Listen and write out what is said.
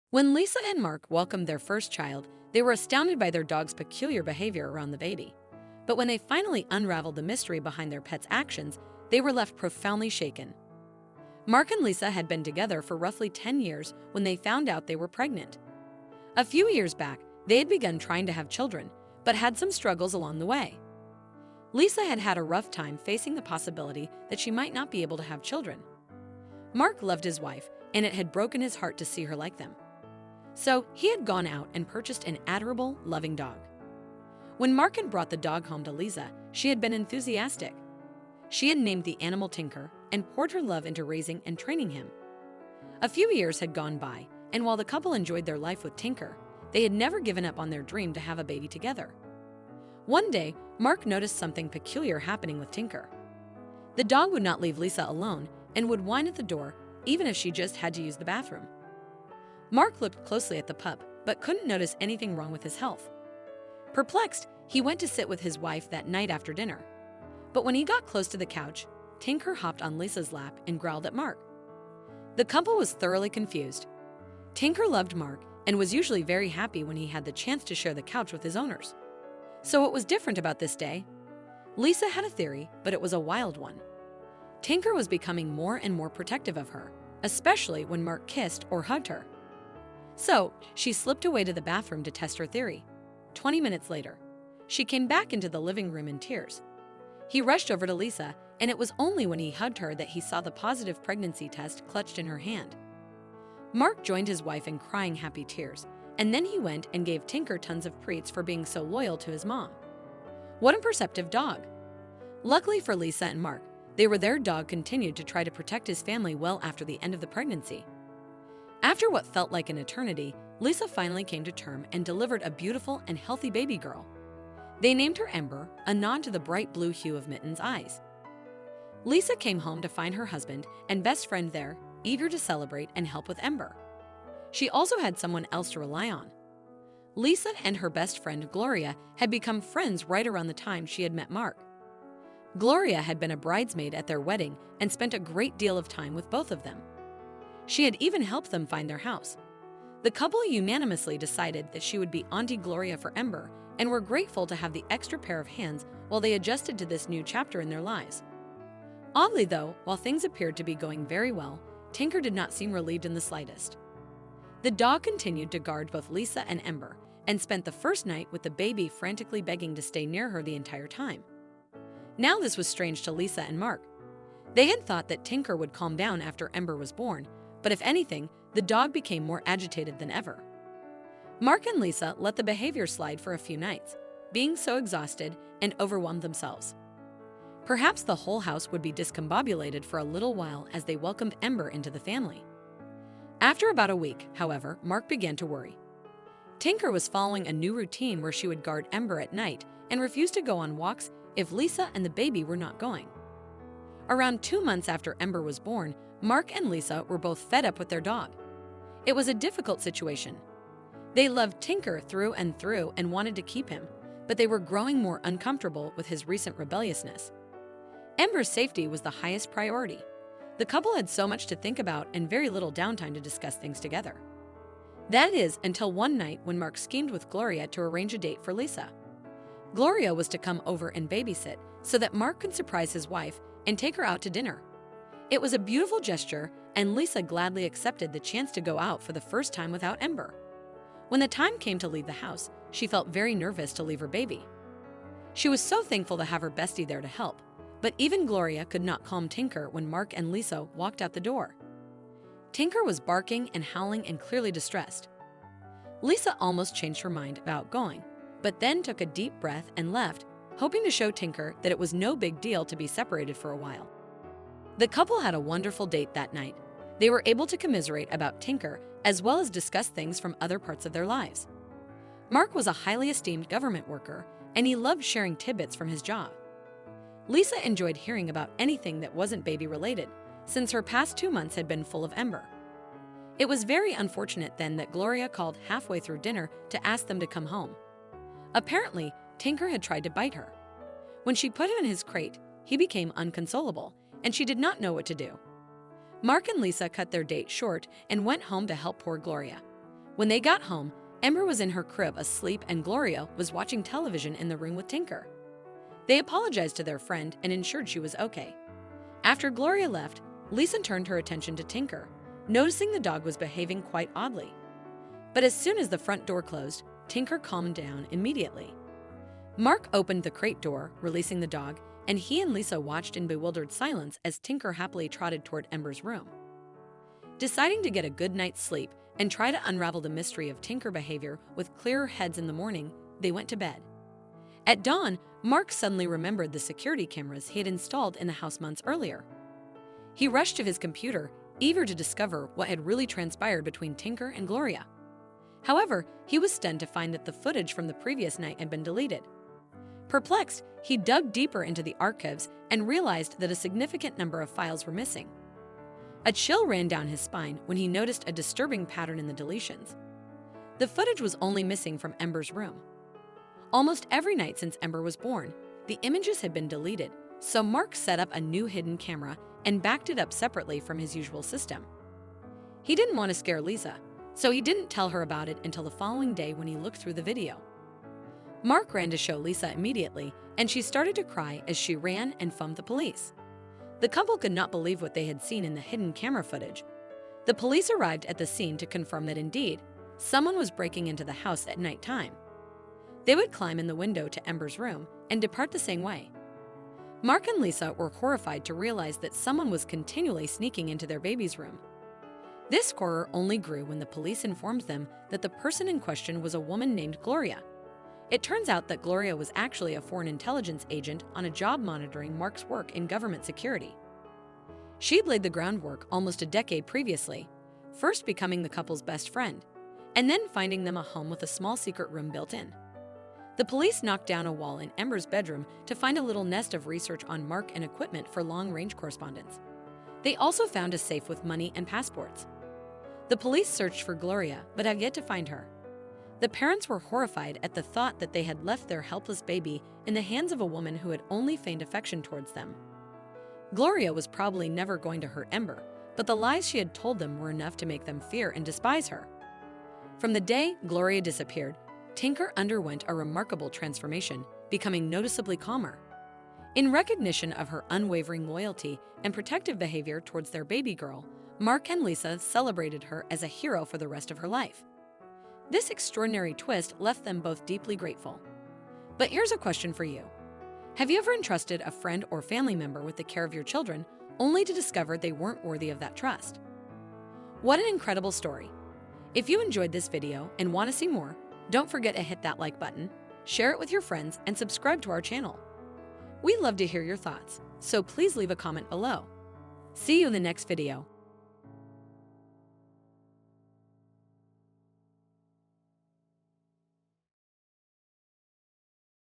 When Lisa and Mark welcomed their first child, they were astounded by their dog's peculiar behavior around the baby. But when they finally unraveled the mystery behind their pet's actions, they were left profoundly shaken. Mark and Lisa had been together for roughly 10 years when they found out they were pregnant. A few years back, they had begun trying to have children, but had some struggles along the way. Lisa had had a rough time facing the possibility that she might not be able to have children. Mark loved his wife, and it had broken his heart to see her like them. So he had gone out and purchased an adorable, loving dog. When Mark had brought the dog home to Lisa, she had been enthusiastic. She had named the animal Tinker and poured her love into raising and training him. A few years had gone by, and while the couple enjoyed their life with Tinker, they had never given up on their dream to have a baby together. One day, Mark noticed something peculiar happening with Tinker. The dog would not leave Lisa alone and would whine at the door, even if she just had to use the bathroom. Mark looked closely at the pup, but couldn't notice anything wrong with his health. Perplexed, he went to sit with his wife that night after dinner. But when he got close to the couch, Tinker hopped on Lisa's lap and growled at Mark. The couple was thoroughly confused. Tinker loved Mark and was usually very happy when he had the chance to share the couch with his owners. So what was different about this day? Lisa had a theory, but it was a wild one. Tinker was becoming more and more protective of her, especially when Mark kissed or hugged her. So she slipped away to the bathroom to test her theory. 20 minutes later, she came back into the living room in tears. He rushed over to Lisa, and it was only when he hugged her that he saw the positive pregnancy test clutched in her hand. Mark joined his wife in crying happy tears, and then he went and gave Tinker tons of treats for being so loyal to his mom. What a perceptive dog! Luckily for Lisa and Mark, their dog continued to try to protect his family well after the end of the pregnancy. After what felt like an eternity, Lisa finally came to term and delivered a beautiful and healthy baby girl. They named her Ember, a nod to the bright blue hue of Mitten's eyes. Lisa came home to find her husband and best friend there, eager to celebrate and help with Ember. She also had someone else to rely on. Lisa and her best friend Gloria had become friends right around the time she had met Mark. Gloria had been a bridesmaid at their wedding and spent a great deal of time with both of them. She had even helped them find their house. The couple unanimously decided that she would be Auntie Gloria for Ember and were grateful to have the extra pair of hands while they adjusted to this new chapter in their lives. Oddly though, while things appeared to be going very well, Tinker did not seem relieved in the slightest. The dog continued to guard both Lisa and Ember and spent the first night with the baby frantically begging to stay near her the entire time. Now this was strange to Lisa and Mark. They had thought that Tinker would calm down after Ember was born, but if anything, the dog became more agitated than ever. Mark and Lisa let the behavior slide for a few nights, being so exhausted and overwhelmed themselves. Perhaps the whole house would be discombobulated for a little while as they welcomed Ember into the family. After about a week, however, Mark began to worry. Tinker was following a new routine where she would guard Ember at night and refused to go on walks if Lisa and the baby were not going. Around 2 months after Ember was born, Mark and Lisa were both fed up with their dog. It was a difficult situation. They loved Tinker through and through and wanted to keep him, but they were growing more uncomfortable with his recent rebelliousness. Ember's safety was the highest priority. The couple had so much to think about and very little downtime to discuss things together. That is, until one night when Mark schemed with Gloria to arrange a date for Lisa. Gloria was to come over and babysit so that Mark could surprise his wife and take her out to dinner. It was a beautiful gesture, and Lisa gladly accepted the chance to go out for the first time without Ember. When the time came to leave the house, she felt very nervous to leave her baby. She was so thankful to have her bestie there to help, but even Gloria could not calm Tinker when Mark and Lisa walked out the door. Tinker was barking and howling and clearly distressed. Lisa almost changed her mind about going, but then took a deep breath and left, hoping to show Tinker that it was no big deal to be separated for a while. The couple had a wonderful date that night. They were able to commiserate about Tinker as well as discuss things from other parts of their lives. Mark was a highly esteemed government worker, and he loved sharing tidbits from his job. Lisa enjoyed hearing about anything that wasn't baby-related, since her past 2 months had been full of Ember. It was very unfortunate then that Gloria called halfway through dinner to ask them to come home. Apparently, Tinker had tried to bite her. When she put him in his crate, he became inconsolable, and she did not know what to do. Mark and Lisa cut their date short and went home to help poor Gloria. When they got home, Ember was in her crib asleep and Gloria was watching television in the room with Tinker. They apologized to their friend and ensured she was okay. After Gloria left, Lisa turned her attention to Tinker, noticing the dog was behaving quite oddly. But as soon as the front door closed, Tinker calmed down immediately. Mark opened the crate door, releasing the dog, and he and Lisa watched in bewildered silence as Tinker happily trotted toward Ember's room. Deciding to get a good night's sleep and try to unravel the mystery of Tinker behavior with clearer heads in the morning, they went to bed. At dawn, Mark suddenly remembered the security cameras he had installed in the house months earlier. He rushed to his computer, eager to discover what had really transpired between Tinker and Gloria. However, he was stunned to find that the footage from the previous night had been deleted. Perplexed, he dug deeper into the archives and realized that a significant number of files were missing. A chill ran down his spine when he noticed a disturbing pattern in the deletions. The footage was only missing from Ember's room. Almost every night since Ember was born, the images had been deleted, so Mark set up a new hidden camera and backed it up separately from his usual system. He didn't want to scare Lisa, so he didn't tell her about it until the following day when he looked through the video. Mark ran to show Lisa immediately, and she started to cry as she ran and phoned the police. The couple could not believe what they had seen in the hidden camera footage. The police arrived at the scene to confirm that indeed, someone was breaking into the house at night time. They would climb in the window to Ember's room and depart the same way. Mark and Lisa were horrified to realize that someone was continually sneaking into their baby's room. This horror only grew when the police informed them that the person in question was a woman named Gloria. It turns out that Gloria was actually a foreign intelligence agent on a job monitoring Mark's work in government security. She'd laid the groundwork almost a decade previously, first becoming the couple's best friend, and then finding them a home with a small secret room built in. The police knocked down a wall in Ember's bedroom to find a little nest of research on Mark and equipment for long-range correspondence. They also found a safe with money and passports. The police searched for Gloria, but have yet to find her. The parents were horrified at the thought that they had left their helpless baby in the hands of a woman who had only feigned affection towards them. Gloria was probably never going to hurt Ember, but the lies she had told them were enough to make them fear and despise her. From the day Gloria disappeared, Tinker underwent a remarkable transformation, becoming noticeably calmer. In recognition of her unwavering loyalty and protective behavior towards their baby girl, Mark and Lisa celebrated her as a hero for the rest of her life. This extraordinary twist left them both deeply grateful. But here's a question for you. Have you ever entrusted a friend or family member with the care of your children only to discover they weren't worthy of that trust? What an incredible story. If you enjoyed this video and want to see more, don't forget to hit that like button, share it with your friends, and subscribe to our channel. We love to hear your thoughts, so please leave a comment below. See you in the next video.